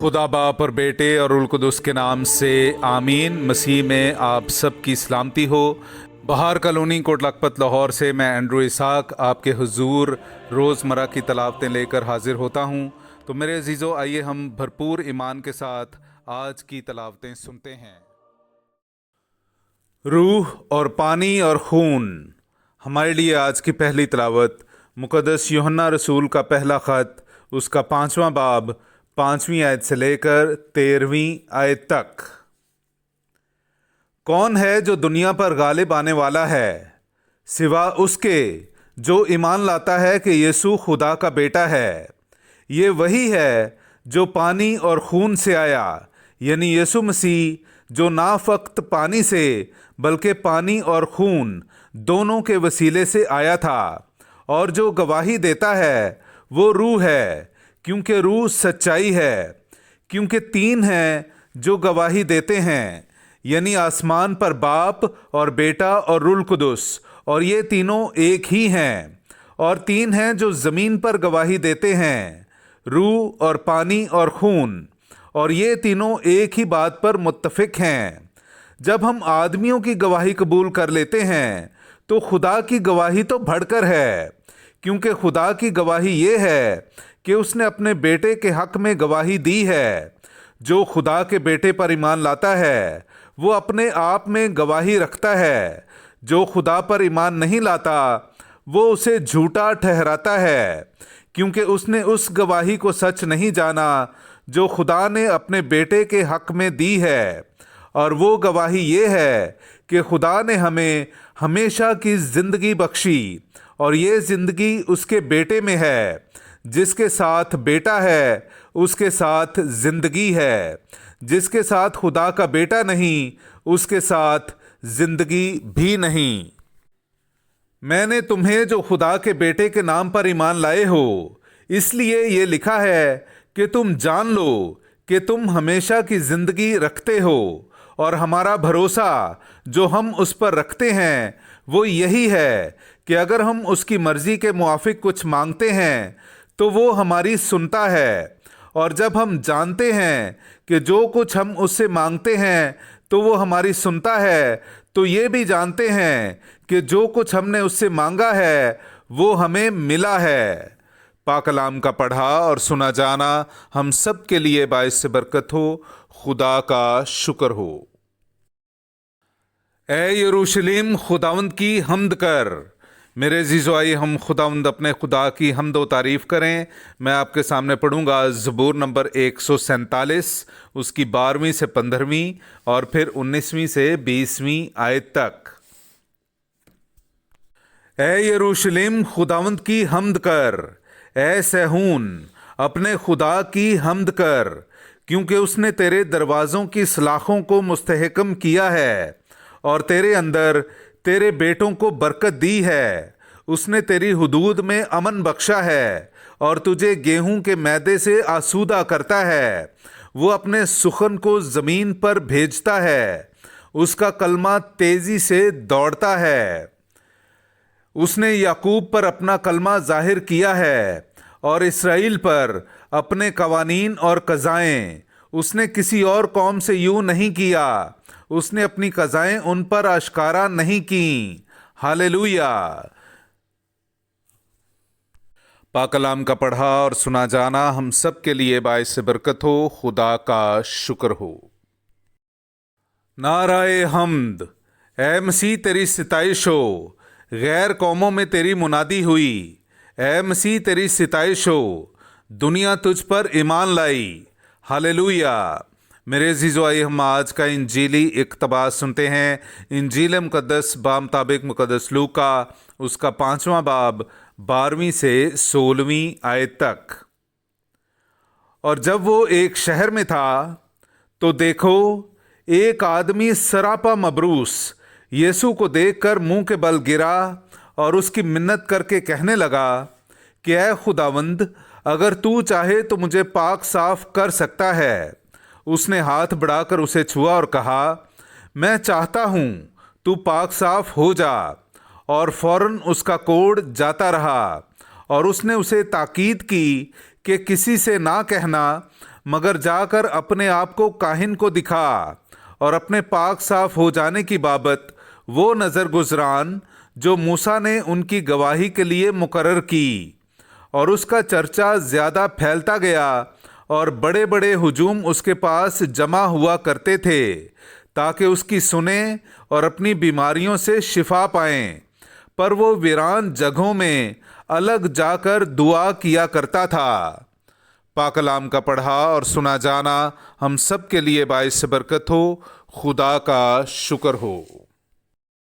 खुदा बाप और बेटे और रुल कुदुस के नाम से आमीन। मसीह में आप सब की सलामती हो। बहार कॉलोनी कोट लखपत लाहौर से मैं एंड्रू इसाक आपके हुजूर रोज़मर्रा की तलावतें लेकर हाजिर होता हूँ। तो मेरे अजीज़ों, आइए हम भरपूर ईमान के साथ आज की तलावतें सुनते हैं। रूह और पानी और खून। हमारे लिए आज की पहली तलावत मुक़द्दस यूहन्ना रसूल का पहला ख़त, उसका 5वां बाब, 5वीं आयत से लेकर 13वीं आयत तक। कौन है जो दुनिया पर गालिब आने वाला है सिवा उसके जो ईमान लाता है कि यीशु खुदा का बेटा है। ये वही है जो पानी और खून से आया, यानी यीशु मसीह, जो ना फ़क़्त पानी से बल्कि पानी और खून दोनों के वसीले से आया था। और जो गवाही देता है वो रूह है, क्योंकि रूह सच्चाई है। क्योंकि तीन हैं जो गवाही देते हैं, यानी आसमान पर बाप और बेटा और रुल कुदुस, और ये तीनों एक ही हैं। और तीन हैं जो ज़मीन पर गवाही देते हैं, रूह और पानी और खून, और ये तीनों एक ही बात पर मुत्तफिक हैं। जब हम आदमियों की गवाही कबूल कर लेते हैं तो खुदा की गवाही तो बढ़कर है, क्योंकि खुदा की गवाही ये है कि उसने अपने बेटे के हक़ में गवाही दी है। जो खुदा के बेटे पर ईमान लाता है वो अपने आप में गवाही रखता है। जो खुदा पर ईमान नहीं लाता वो उसे झूठा ठहराता है, क्योंकि उसने उस गवाही को सच नहीं जाना जो खुदा ने अपने बेटे के हक़ में दी है। और वो गवाही ये है कि खुदा ने हमें हमेशा की ज़िंदगी बख्शी, और ये ज़िंदगी उसके बेटे में है। जिसके साथ बेटा है उसके साथ ज़िंदगी है। जिसके साथ खुदा का बेटा नहीं उसके साथ ज़िंदगी भी नहीं। मैंने तुम्हें जो खुदा के बेटे के नाम पर ईमान लाए हो इसलिए ये लिखा है कि तुम जान लो कि तुम हमेशा की ज़िंदगी रखते हो। और हमारा भरोसा जो हम उस पर रखते हैं वो यही है कि अगर हम उसकी मर्ज़ी के मुआफिक कुछ मांगते हैं तो वो हमारी सुनता है। और जब हम जानते हैं कि जो कुछ हम उससे मांगते हैं तो वो हमारी सुनता है, तो ये भी जानते हैं कि जो कुछ हमने उससे मांगा है वो हमें मिला है। पाक कलाम का पढ़ा और सुना जाना हम सब के लिए बाइस से बरकत हो। खुदा का शुक्र हो। ए यरूशलेम, खुदावंद की हमद कर। मेरे अज़ीज़ों, आइए हम खुदावंद अपने खुदा की हमद व तारीफ़ करें। मैं आपके सामने पढ़ूंगा ज़बूर नंबर 147, उसकी 12वीं से 15वीं और फिर 19वीं से 20वीं आयत तक। ए यरूशलेम, खुदावंद की हमद कर। ए सहून, अपने खुदा की हमद कर, क्योंकि उसने तेरे दरवाज़ों की सलाखों को मुस्तहकम किया है और तेरे अंदर तेरे बेटों को बरकत दी है। उसने तेरी हुदूद में अमन बख्शा है और तुझे गेहूं के मैदे से आसूदा करता है। वो अपने सुखन को ज़मीन पर भेजता है, उसका कलमा तेज़ी से दौड़ता है। उसने याकूब पर अपना कलमा जाहिर किया है और इसराइल पर अपने कवानीन और कज़ाएँ। उसने किसी और कौम से यूं नहीं किया, उसने अपनी कज़ाएँ उन पर आश्कारा नहीं की। हालेलुया। पाक कलाम का पढ़ा और सुना जाना हम सब के लिए बाइस से बरकत हो। खुदा का शुक्र हो। नाराए हम्द। ए मसीह, तेरी सिताइश हो। गैर कौमों में तेरी मुनादी हुई। ए मसीह, तेरी सिताइश हो। दुनिया तुझ पर ईमान लाई। हालेलुया। मेरे अज़ीज़ों, आइए हम आज का इंजीली इक़्तिबास सुनते हैं। इंजील मुक़द्दस बामुताबिक मुक़द्दस लूका, उसका 5वां बाब, 12वीं से 16वीं आयत तक। और जब वो एक शहर में था तो देखो, एक आदमी सरापा मबरूस यीशु को देखकर मुंह के बल गिरा और उसकी मिन्नत करके कहने लगा कि ऐ खुदावंद, अगर तू चाहे तो मुझे पाक साफ कर सकता है। उसने हाथ बढ़ाकर उसे छुआ और कहा, मैं चाहता हूँ, तू पाक साफ हो जा। और फौरन उसका कोढ़ जाता रहा। और उसने उसे ताकीद की कि किसी से ना कहना, مگر جا کر اپنے آپ کو کاہن کو دکھا اور اپنے پاک صاف ہو جانے کی بابت وہ نظر گزران جو موسیٰ نے ان کی گواہی کے لیے مقرر کی، اور اس کا چرچا زیادہ پھیلتا گیا اور بڑے بڑے ہجوم اس کے پاس جمع ہوا کرتے تھے تاکہ اس کی سنیں اور اپنی بیماریوں سے شفا پائیں، پر وہ ویران جگہوں میں الگ جا کر دعا کیا کرتا تھا۔ پاک کلام کا پڑھا اور سنا جانا ہم سب کے لیے باعث برکت ہو۔ خدا کا شکر ہو۔